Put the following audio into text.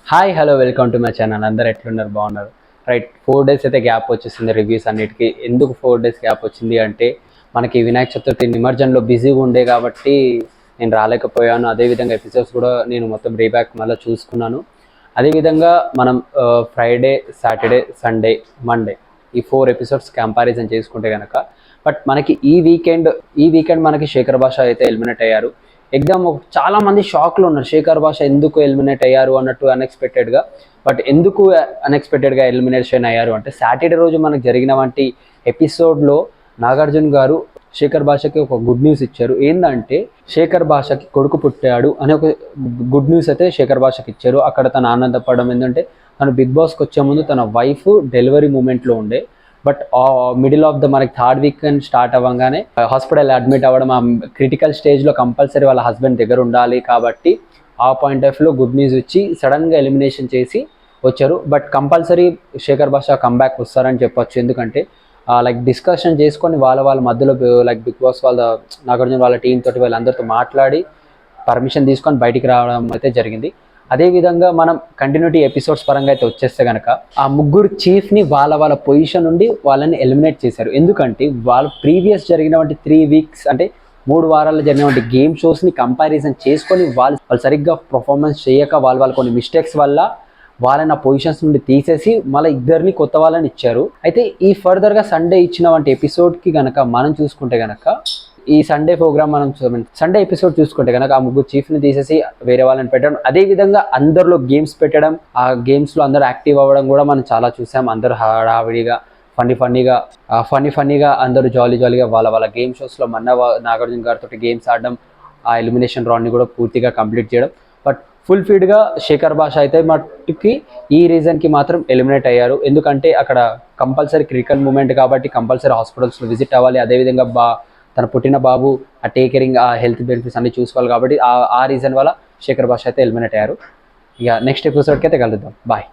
Hi hello welcome to my channel. అందరు ఎట్లున్నారు? బాగున్నారు? రైట్, 4 days అయితే గ్యాప్ వచ్చేసింది రివ్యూస్ అన్నిటికీ. ఎందుకు 4 days గ్యాప్ వచ్చింది అంటే మనకి వినాయక చతుర్థి నిమజ్జనంలో బిజీగా ఉండే కాబట్టి నేను రాలేకపోయాను. అదేవిధంగా ఎపిసోడ్స్ కూడా నేను మొత్తం రీబ్యాక్ మళ్ళీ చూసుకున్నాను. అదేవిధంగా మనం ఫ్రైడే, సాటర్డే, సండే, మండే ఈ 4 episodes కంపారిజన్ చేసుకుంటే కనుక బట్ మనకి ఈ వీకెండ్ మనకి శేఖర్ భాష అయితే ఎలిమినేట్ అయ్యారు. ఎగ్జామ్ చాలా మంది షాక్లో ఉన్నారు, శేఖర్ భాష ఎందుకు ఎలిమినేట్ అయ్యారు అన్నట్టు అన్ఎక్స్పెక్టెడ్గా. బట్ ఎందుకు అన్ఎక్స్పెక్టెడ్గా ఎలిమినేషన్ అయ్యారు అంటే సాటర్డే రోజు మనకు జరిగిన వంటి ఎపిసోడ్లో నాగార్జున గారు శేఖర్ భాషకి ఒక గుడ్ న్యూస్ ఇచ్చారు. ఏంటంటే శేఖర్ భాషకి కొడుకు పుట్టాడు అనే ఒక గుడ్ న్యూస్ అయితే శేఖర్ భాషకి ఇచ్చారు. అక్కడ తను ఆనందపడడం ఏంటంటే తను బిగ్ బాస్కి వచ్చే ముందు తన వైఫ్ డెలివరీ మూమెంట్లో ఉండే. బట్ మిడిల్ ఆఫ్ ద మనకి థర్డ్ వీకెండ్ స్టార్ట్ అవ్వగానే హాస్పిటల్ అడ్మిట్ అవ్వడం, ఆ క్రిటికల్ స్టేజ్లో కంపల్సరీ వాళ్ళ హస్బెండ్ దగ్గర ఉండాలి కాబట్టి ఆ పాయింట్ ఆఫ్ వ్యూలో గుడ్ న్యూస్ ఇచ్చి సడన్గా ఎలిమినేషన్ చేసి వచ్చారు. బట్ కంపల్సరీ శేఖర్ భాష కంబ్యాక్ వస్తారని చెప్పొచ్చు. ఎందుకంటే లైక్ డిస్కషన్ చేసుకొని వాళ్ళ మధ్యలో లైక్ బిగ్ బాస్ వాళ్ళ నాగార్జున వాళ్ళ టీం తోటి వాళ్ళందరితో మాట్లాడి పర్మిషన్ తీసుకొని బయటికి రావడం అయితే జరిగింది. అదేవిధంగా మనం కంటిన్యూటీ ఎపిసోడ్స్ పరంగా అయితే వచ్చేస్తే కనుక ఆ ముగ్గురు చీఫ్ని వాళ్ళ పొజిషన్ నుండి వాళ్ళని ఎలిమినేట్ చేశారు. ఎందుకంటే వాళ్ళు ప్రీవియస్ జరిగినటువంటి 3 weeks అంటే 3 వారాల్లో జరిగినటువంటి గేమ్ షోస్ని కంపారిజన్ చేసుకొని వాళ్ళు సరిగ్గా పర్ఫార్మెన్స్ చేయక వాళ్ళ కొన్ని మిస్టేక్స్ వల్ల వాళ్ళని ఆ పొజిషన్స్ నుండి తీసేసి మళ్ళీ ఇద్దరిని కొత్త వాళ్ళని ఇచ్చారు. అయితే ఈ ఫర్దర్గా సండే ఇచ్చిన వంటి ఎపిసోడ్కి కనుక మనం చూసుకుంటే కనుక ఈ సండే ప్రోగ్రామ్ మనం సండే ఎపిసోడ్ చూసుకుంటే కనుక ఆ ముగ్గురు చీఫ్ని తీసేసి వేరే వాళ్ళని పెట్టడం, అదేవిధంగా అందరిలో గేమ్స్ పెట్టడం, ఆ గేమ్స్లో అందరూ యాక్టివ్ అవ్వడం కూడా మనం చాలా చూసాం. అందరూ హడావిడిగా ఫన్నీగా అందరూ జాలీగా వాళ్ళ గేమ్ షోస్లో నాగార్జున గారితో గేమ్స్ ఆడడం, ఆ ఎలిమినేషన్ రౌండ్ని కూడా పూర్తిగా కంప్లీట్ చేయడం. బట్ ఫుల్ ఫీడ్గా శేఖర్ భాష అయితే మట్టుకి ఈ రీజన్కి మాత్రం ఎలిమినేట్ అయ్యారు. ఎందుకంటే అక్కడ కంపల్సరీ క్రిటికల్ మూమెంట్ కాబట్టి కంపల్సరీ హాస్పిటల్స్లో విజిట్ అవ్వాలి. అదేవిధంగా తన పుట్టిన బాబు ఆ టేక్ కేరింగ్, ఆ హెల్త్ బెనిఫిట్స్ అన్ని చూసుకోవాలి కాబట్టి ఆ రీజన్ వల్ల శేఖర్ భాష అయితే ఎలిమినేట్ అయ్యారు. ఇక నెక్స్ట్ ఎపిసోడ్కి అయితే కలుద్దాం. బాయ్.